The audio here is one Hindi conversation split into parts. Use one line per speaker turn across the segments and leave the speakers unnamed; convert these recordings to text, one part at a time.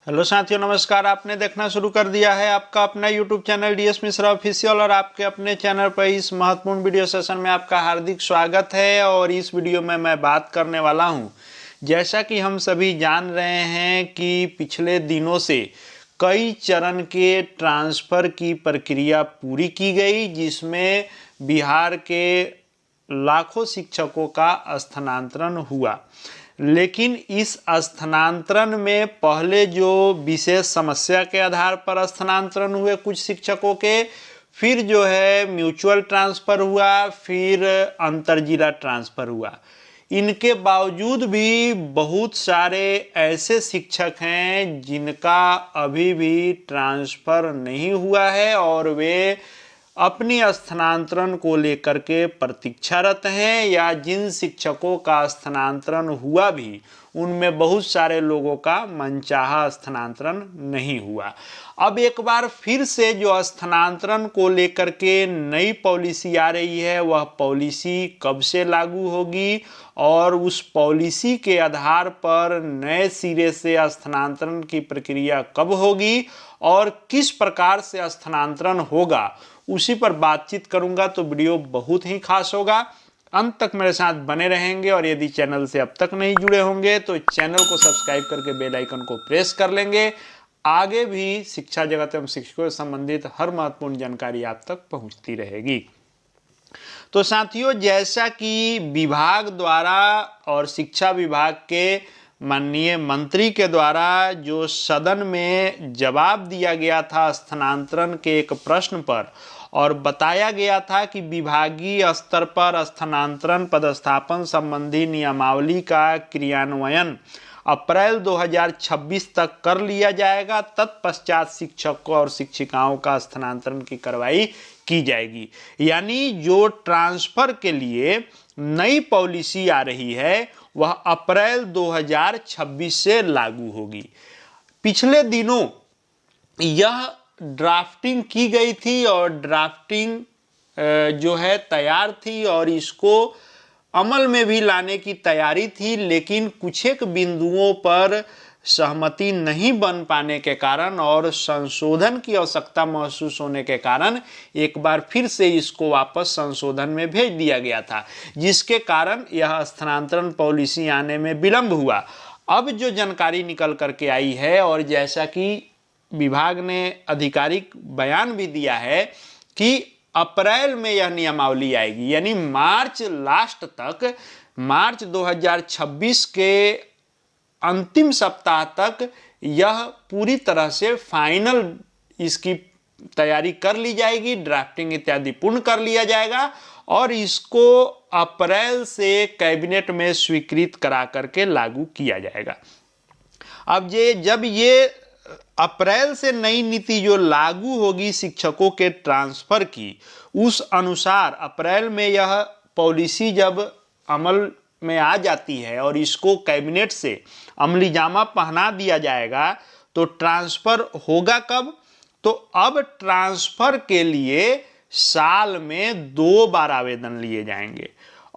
हेलो साथियों, नमस्कार। आपने देखना शुरू कर दिया है आपका अपना YouTube channel DS Mishra official और आपके अपने चैनल पर इस महत्वपूर्ण वीडियो सेशन में आपका हार्दिक स्वागत है। और इस वीडियो में मैं बात करने वाला हूं, जैसा कि हम सभी जान रहे हैं कि पिछले दिनों से कई चरण के ट्रांसफ़र की प्रक्रिया पूरी की गई, जिसमें बिहार के लाखों शिक्षकों का स्थानांतरण हुआ। लेकिन इस स्थानांतरण में पहले जो विशेष समस्या के आधार पर स्थानांतरण हुए कुछ शिक्षकों के, फिर जो है म्यूचुअल ट्रांसफ़र हुआ, फिर अंतर जिला ट्रांसफ़र हुआ। इनके बावजूद भी बहुत सारे ऐसे शिक्षक हैं जिनका अभी भी ट्रांसफ़र नहीं हुआ है और वे अपनी स्थानांतरण को लेकर के प्रतीक्षारत हैं, या जिन शिक्षकों का स्थानांतरण हुआ भी उनमें बहुत सारे लोगों का मनचाहा स्थानांतरण नहीं हुआ। अब एक बार फिर से जो स्थानांतरण को लेकर के नई पॉलिसी आ रही है, वह पॉलिसी कब से लागू होगी और उस पॉलिसी के आधार पर नए सिरे से स्थानांतरण की प्रक्रिया कब होगी और किस प्रकार से स्थानांतरण होगा, उसी पर बातचीत करूंगा। तो वीडियो बहुत ही खास होगा, अंत तक मेरे साथ बने रहेंगे। और यदि चैनल से अब तक नहीं जुड़े होंगे तो चैनल को सब्सक्राइब करके बेल आइकन को प्रेस कर लेंगे। आगे भी शिक्षा जगत एवं शिक्षकों से संबंधित हर महत्वपूर्ण जानकारी आप तक पहुंचती रहेगी। तो साथियों, जैसा कि विभाग द्वारा और शिक्षा विभाग के माननीय मंत्री के द्वारा जो सदन में जवाब दिया गया था स्थानांतरण के एक प्रश्न पर, और बताया गया था कि विभागीय स्तर पर स्थानांतरण पदस्थापन संबंधी नियमावली का क्रियान्वयन अप्रैल 2026 तक कर लिया जाएगा। तत्पश्चात शिक्षकों और शिक्षिकाओं का स्थानांतरण की कार्रवाई की जाएगी। यानी जो ट्रांसफर के लिए नई पॉलिसी आ रही है वह अप्रैल 2026 से लागू होगी। पिछले दिनों यह ड्राफ्टिंग की गई थी और ड्राफ्टिंग जो है तैयार थी और इसको अमल में भी लाने की तैयारी थी, लेकिन कुछ एक बिंदुओं पर सहमति नहीं बन पाने के कारण और संशोधन की आवश्यकता महसूस होने के कारण एक बार फिर से इसको वापस संशोधन में भेज दिया गया था, जिसके कारण यह स्थानांतरण पॉलिसी आने में विलंब हुआ। अब जो जानकारी निकल करके आई है, और जैसा कि विभाग ने आधिकारिक बयान भी दिया है कि अप्रैल में यह नियमावली आएगी, यानी मार्च लास्ट तक, मार्च 2026 के अंतिम सप्ताह तक यह पूरी तरह से फाइनल इसकी तैयारी कर ली जाएगी, ड्राफ्टिंग इत्यादि पूर्ण कर लिया जाएगा और इसको अप्रैल से कैबिनेट में स्वीकृत करा करके लागू किया जाएगा। अब जब ये अप्रैल से नई नीति जो लागू होगी शिक्षकों के ट्रांसफर की, उस अनुसार अप्रैल में यह पॉलिसी जब अमल में आ जाती है और इसको कैबिनेट से अमलीजामा पहना दिया जाएगा, तो ट्रांसफर होगा कब? तो अब ट्रांसफर के लिए साल में 2 बार आवेदन लिए जाएंगे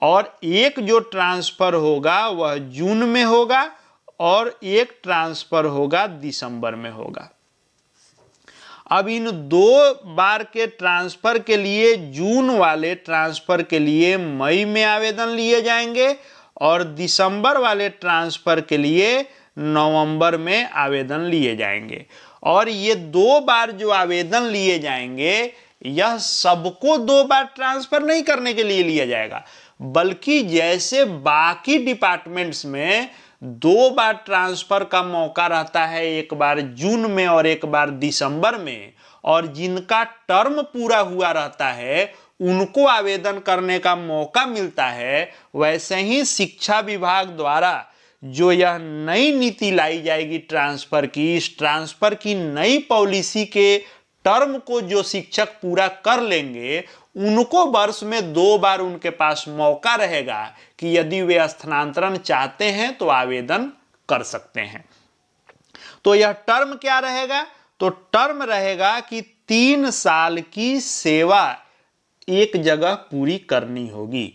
और एक जो ट्रांसफर होगा वह जून में होगा और एक ट्रांसफर होगा दिसंबर में होगा। अब इन 2 बार के ट्रांसफर के लिए, जून वाले ट्रांसफर के लिए मई में आवेदन लिए जाएंगे और दिसंबर वाले ट्रांसफर के लिए नवंबर में आवेदन लिए जाएंगे। और ये 2 बार जो आवेदन लिए जाएंगे, यह सबको 2 बार ट्रांसफर नहीं करने के लिए लिया जाएगा, बल्कि जैसे बाकी डिपार्टमेंट्स में 2 बार ट्रांसफर का मौका रहता है, एक बार जून में और एक बार दिसंबर में, और जिनका टर्म पूरा हुआ रहता है उनको आवेदन करने का मौका मिलता है, वैसे ही शिक्षा विभाग द्वारा जो यह नई नीति लाई जाएगी ट्रांसफर की, इस ट्रांसफर की नई पॉलिसी के टर्म को जो शिक्षक पूरा कर लेंगे उनको वर्ष में 2 बार उनके पास मौका रहेगा कि यदि वे स्थानांतरण चाहते हैं तो आवेदन कर सकते हैं। तो यह टर्म क्या रहेगा? तो टर्म रहेगा कि 3 साल की सेवा एक जगह पूरी करनी होगी।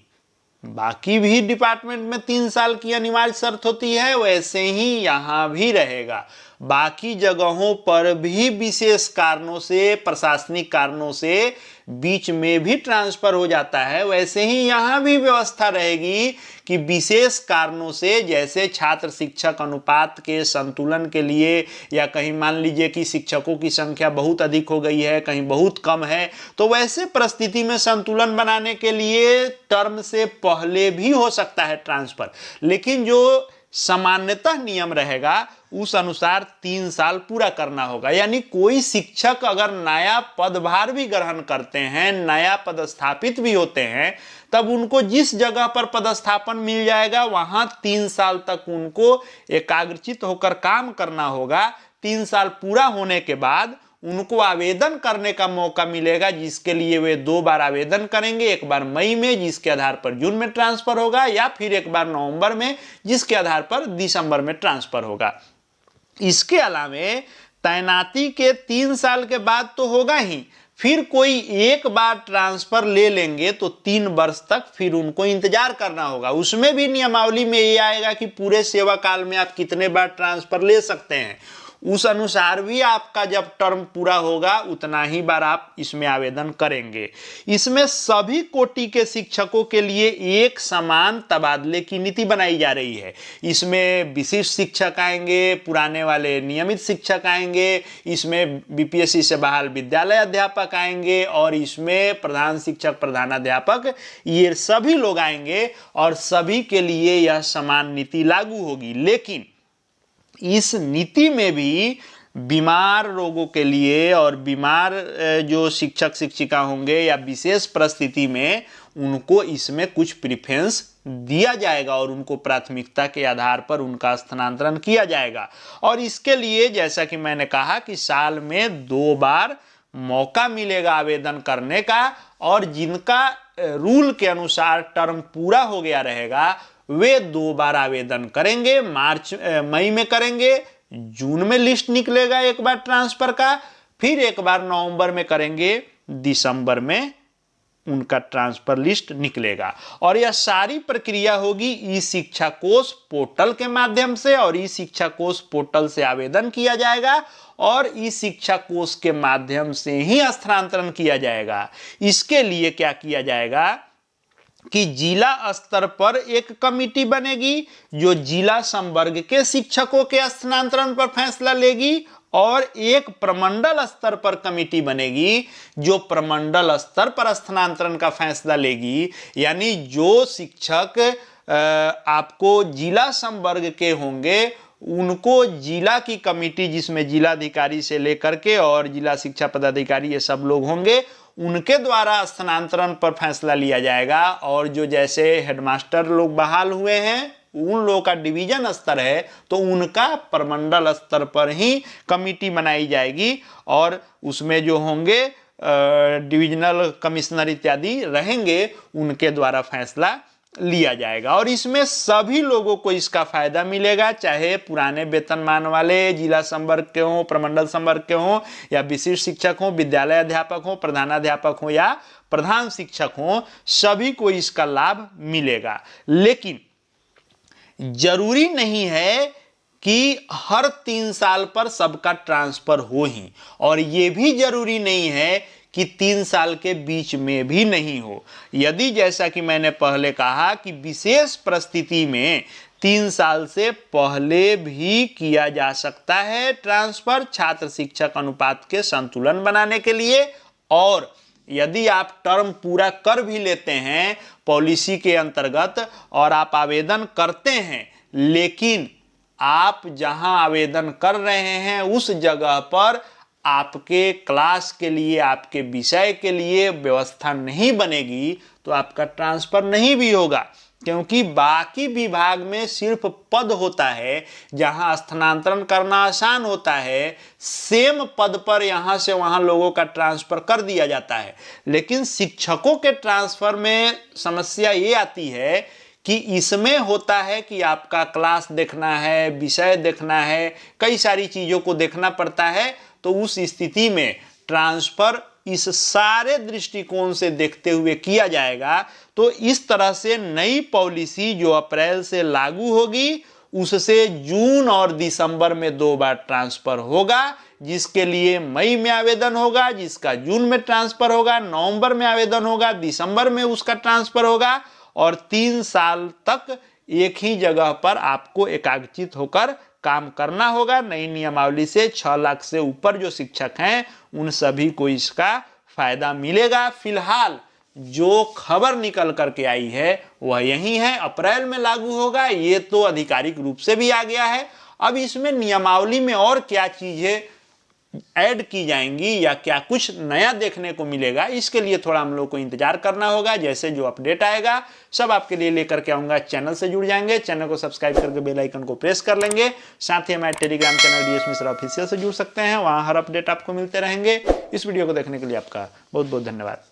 बाकी भी डिपार्टमेंट में 3 साल की अनिवार्य शर्त होती है, वैसे ही यहां भी रहेगा। बाकी जगहों पर भी विशेष कारणों से, प्रशासनिक कारणों से बीच में भी ट्रांसफर हो जाता है, वैसे ही यहाँ भी व्यवस्था रहेगी कि विशेष कारणों से, जैसे छात्र शिक्षक अनुपात के संतुलन के लिए, या कहीं मान लीजिए कि शिक्षकों की संख्या बहुत अधिक हो गई है, कहीं बहुत कम है, तो वैसे परिस्थिति में संतुलन बनाने के लिए टर्म से पहले भी हो सकता है ट्रांसफर। लेकिन जो सामान्यतः नियम रहेगा उस अनुसार 3 साल पूरा करना होगा। यानी कोई शिक्षक अगर नया पदभार भी ग्रहण करते हैं, नया पदस्थापित भी होते हैं, तब उनको जिस जगह पर पदस्थापन मिल जाएगा वहां 3 साल तक उनको एकाग्रचित होकर काम करना होगा। 3 साल पूरा होने के बाद उनको आवेदन करने का मौका मिलेगा, जिसके लिए वे 2 बार आवेदन करेंगे, एक बार मई में जिसके आधार पर जून में ट्रांसफर होगा, या फिर एक बार नवंबर में जिसके आधार पर दिसंबर में ट्रांसफर होगा। इसके अलावे तैनाती के 3 साल के बाद तो होगा ही, फिर कोई एक बार ट्रांसफर ले लेंगे तो 3 वर्ष तक फिर उनको इंतजार करना होगा। उसमें भी नियमावली में ये आएगा कि पूरे सेवा काल में आप कितने बार ट्रांसफर ले सकते हैं, उस अनुसार भी आपका जब टर्म पूरा होगा उतना ही बार आप इसमें आवेदन करेंगे। इसमें सभी कोटि के शिक्षकों के लिए एक समान तबादले की नीति बनाई जा रही है। इसमें विशिष्ट शिक्षक आएंगे, पुराने वाले नियमित शिक्षक आएंगे, इसमें बीपीएससी से बहाल विद्यालय अध्यापक आएंगे, और इसमें प्रधान शिक्षक, प्रधानाध्यापक, ये सभी लोग आएंगे और सभी के लिए यह समान नीति लागू होगी। लेकिन इस नीति में भी बीमार लोगों के लिए और बीमार जो शिक्षक शिक्षिका होंगे या विशेष परिस्थिति में, उनको इसमें कुछ प्रेफरेंस दिया जाएगा और उनको प्राथमिकता के आधार पर उनका स्थानांतरण किया जाएगा। और इसके लिए जैसा कि मैंने कहा कि साल में 2 बार मौका मिलेगा आवेदन करने का, और जिनका रूल के अनुसार टर्म पूरा हो गया रहेगा वे 2 बार आवेदन करेंगे। मई में करेंगे, जून में लिस्ट निकलेगा एक बार ट्रांसफर का, फिर एक बार नवंबर में करेंगे, दिसंबर में उनका ट्रांसफर लिस्ट निकलेगा। और यह सारी प्रक्रिया होगी ई शिक्षा कोष पोर्टल के माध्यम से, और ई शिक्षा कोष पोर्टल से आवेदन किया जाएगा और ई शिक्षा कोष के माध्यम से ही स्थानांतरण किया जाएगा। इसके लिए क्या किया जाएगा कि जिला स्तर पर एक कमेटी बनेगी जो जिला संवर्ग के शिक्षकों के स्थानांतरण पर फैसला लेगी, और एक प्रमंडल स्तर पर कमेटी बनेगी जो प्रमंडल स्तर पर स्थानांतरण का फैसला लेगी। यानी जो शिक्षक आपको जिला संवर्ग के होंगे उनको जिला की कमेटी, जिसमें जिलाधिकारी से लेकर के और जिला शिक्षा पदाधिकारी ये सब लोग होंगे, उनके द्वारा स्थानांतरण पर फैसला लिया जाएगा। और जो जैसे हेडमास्टर लोग बहाल हुए हैं उन लोगों का डिवीजन स्तर है, तो उनका प्रमंडल स्तर पर ही कमेटी बनाई जाएगी, और उसमें जो होंगे डिविजनल कमिश्नर इत्यादि रहेंगे, उनके द्वारा फैसला लिया जाएगा। और इसमें सभी लोगों को इसका फायदा मिलेगा, चाहे पुराने वेतनमान वाले जिला संवर्ग के हों, प्रमंडल संवर्ग के हों, या विशिष्ट शिक्षक हों, विद्यालय अध्यापक हों, प्रधानाध्यापक हों, या प्रधान शिक्षक हों, सभी को इसका लाभ मिलेगा। लेकिन जरूरी नहीं है कि हर 3 साल पर सबका ट्रांसफर हो ही, और ये भी जरूरी नहीं है कि 3 साल के बीच में भी नहीं हो। यदि जैसा कि मैंने पहले कहा कि विशेष परिस्थिति में 3 साल से पहले भी किया जा सकता है ट्रांसफर, छात्र शिक्षक अनुपात के संतुलन बनाने के लिए, और यदि आप टर्म पूरा कर भी लेते हैं पॉलिसी के अंतर्गत और आप आवेदन करते हैं, लेकिन आप जहां आवेदन कर रहे हैं उस जगह पर आपके क्लास के लिए, आपके विषय के लिए व्यवस्था नहीं बनेगी, तो आपका ट्रांसफर नहीं भी होगा। क्योंकि बाकी विभाग में सिर्फ पद होता है जहां स्थानांतरण करना आसान होता है, सेम पद पर यहां से वहां लोगों का ट्रांसफर कर दिया जाता है। लेकिन शिक्षकों के ट्रांसफर में समस्या ये आती है कि इसमें होता है कि आपका क्लास देखना है, विषय देखना है, कई सारी चीजों को देखना पड़ता है। तो उस स्थिति में ट्रांसफर इस सारे दृष्टिकोण से देखते हुए किया जाएगा। तो इस तरह से नई पॉलिसी जो अप्रैल से लागू होगी उससे जून और दिसंबर में 2 बार ट्रांसफर होगा। जिसके लिए मई में आवेदन होगा, जिसका जून में ट्रांसफर होगा, नवंबर में आवेदन होगा, दिसंबर में उसका ट्रांसफर होगा और 3 साल तक एक ही जगह पर आपको एकाग्रचित होकर काम करना होगा। नई नियमावली से 6 लाख से ऊपर जो शिक्षक हैं उन सभी को इसका फायदा मिलेगा। फिलहाल जो खबर निकल करके आई है वह यही है, अप्रैल में लागू होगा। ये तो आधिकारिक रूप से भी आ गया है। अब इसमें नियमावली में और क्या चीजें ऐड की जाएंगी या क्या कुछ नया देखने को मिलेगा, इसके लिए थोड़ा हम लोग को इंतजार करना होगा। जैसे जो अपडेट आएगा सब आपके लिए लेकर के आऊंगा। चैनल से जुड़ जाएंगे, चैनल को सब्सक्राइब करके बेल आइकन को प्रेस कर लेंगे। साथ ही हमारे Telegram channel DS Mishra official से जुड़ सकते हैं, वहां हर अपडेट आपको मिलते रहेंगे। इस वीडियो को देखने के लिए आपका बहुत बहुत धन्यवाद।